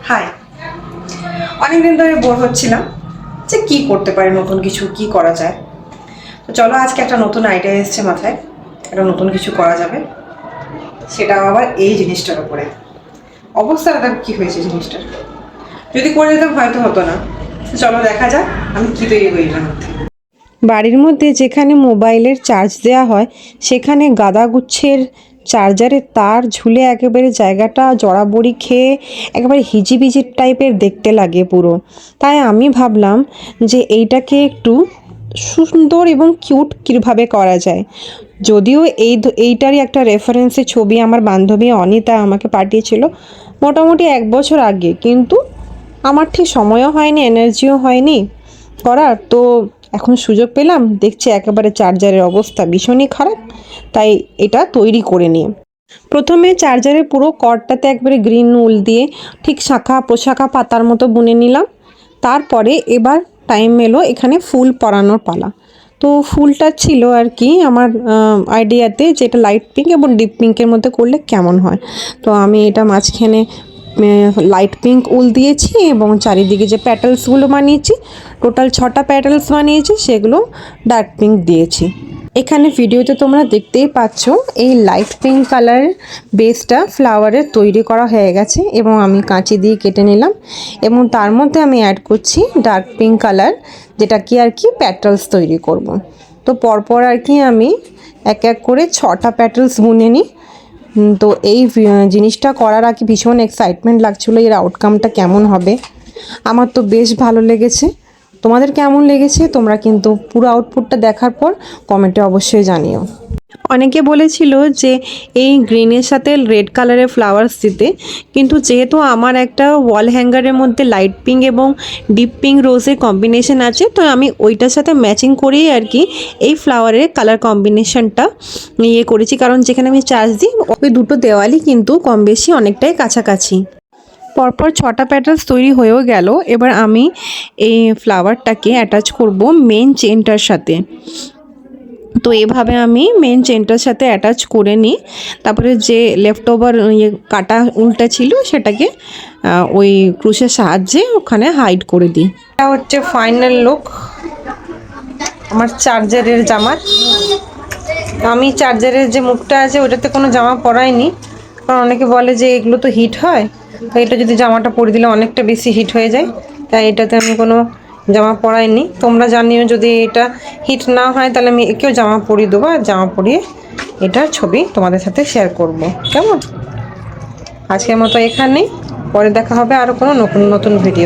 High, অনেকদিন ধরে bore হচ্ছিলাম যে কি করতে পারি, নতুন কিছু কি করা যায়। তো চলো, আজকে একটা নতুন আইডিয়া এসছে মাথায়, একটা নতুন কিছু করা যাবে, সেটা আবার এই জিনিসটার উপরে। অবস্থাটা দেখ কি হয়েছে জিনিসটার, যদি করে দিতাম হয়তো হতো না। তো চলো দেখা যাক আমি কি তৈরি করি এটার মধ্যে। বাড়ির মধ্যে যেখানে মোবাইলের চার্জ দেওয়া হয় সেখানে গাদাগুচ্ছের চার্জারের তার ঝুলে একেবারে জায়গাটা জড়াবড়ি খেয়ে একেবারে হিজিবিজি টাইপের দেখতে লাগে পুরো। তাই আমি ভাবলাম যে এইটাকে একটু সুন্দর এবং কিউট কীভাবে করা যায়। যদিও এইটারই একটা রেফারেন্সে ছবি আমার বান্ধবী অনিতা আমাকে পাঠিয়েছিল মোটামুটি 1 বছর আগে, কিন্তু আমার ঠিক সময়ও হয়নি, এনার্জিও হয়নি করার। তো এখন সুযোগ পেলাম, দেখছি একেবারে চার্জারের অবস্থা ভীষণই খারাপ, তাই এটা তৈরি করে নিই। প্রথমে চার্জারের পুরো কর্ডটাতে একবারে গ্রিন উল দিয়ে ঠিক শাখা প্রশাখা পাতার মতো বুনে নিলাম। তারপরে এবার টাইম এলো এখানে ফুল পরানোর পালা। তো ফুলটা ছিল আর কি আমার আইডিয়াতে, যেটা লাইট পিঙ্ক এবং ডিপ পিঙ্কের মধ্যে করলে কেমন হয়। তো আমি এটা মাঝখানে লাইট পিঙ্ক উল দিয়েছি এবং চারিদিকে যে প্যাটেলসগুলো বানিয়েছি, টোটাল 6টা প্যাটেলস বানিয়েছি, সেগুলো ডার্ক পিঙ্ক দিয়েছি। এখানে ভিডিওতে তোমরা দেখতেই পাচ্ছ এই লাইট পিঙ্ক কালারের বেসটা ফ্লাওয়ারের তৈরি করা হয়ে গেছে এবং আমি কাঁচি দিয়ে কেটে নিলাম এবং তার মধ্যে আমি অ্যাড করছি ডার্ক পিঙ্ক কালার, যেটা কি আর কি প্যাটেলস তৈরি করব। তো পরপর আর কি আমি এক এক করে 6টা প্যাটেলস বুনে নিই। তো এই জিনিসটা করার আগে ভীষণ এক্সাইটমেন্ট লাগছিলো, এর আউটকামটা কেমন হবে। আমার তো বেশ ভালো লেগেছে, তোমাদের কেমন লেগেছে তোমরা কিন্তু পুরো আউটপুটটা দেখার পর কমেন্টে অবশ্যই জানিও। অনেকে বলেছিল যে এই গ্রিনের সাথে রেড কালারের ফ্লাওয়ার্স দিতে, কিন্তু যেহেতু আমার একটা ওয়াল হ্যাঙ্গারের মধ্যে লাইট পিঙ্ক এবং ডিপ পিঙ্ক রোজের কম্বিনেশন আছে, তো আমি ওইটার সাথে ম্যাচিং করেই আর কি এই ফ্লাওয়ারের কালার কম্বিনেশনটা করেছি, কারণ যেখানে আমি চার্জ দিই ওই দুটো দেওয়ালই কিন্তু কম বেশি অনেকটাই কাছাকাছি। পরপর 6টা প্যাটেলস তৈরি হয়েও গেল। এবার আমি এই ফ্লাওয়ারটাকে অ্যাটাচ করব মেন চেনটার সাথে। তো এভাবে আমি মেন চেনটার সাথে অ্যাটাচ করে নিই। তারপরে যে লেফট ওভার কাটা উলটা ছিল সেটাকে ওই ক্রুশের সাহায্যে ওখানে হাইড করে দিই। এটা হচ্ছে ফাইনাল লুক আমার চার্জারের জামার। আমি চার্জারের যে মুখটা আছে ওটাতে কোনো জামা পরাইনি, কারণ অনেকে বলে যে এগুলো তো হিট হয়, তো এটা যদি জামাটা পরে দিলে অনেকটা বেশি হিট হয়ে যায়, তাই এটাতে আমি কোনো জামা পরাইনি। তোমরা জানিও যদি এটা হিট না হয় তাহলে আমি একেও জামা পরিয়ে দেবো, আর জামা পরিয়ে এটার ছবি তোমাদের সাথে শেয়ার করব। কেমন? আজকের মতো এখানেই, পরে দেখা হবে আরও কোনো নতুন নতুন ভিডিও।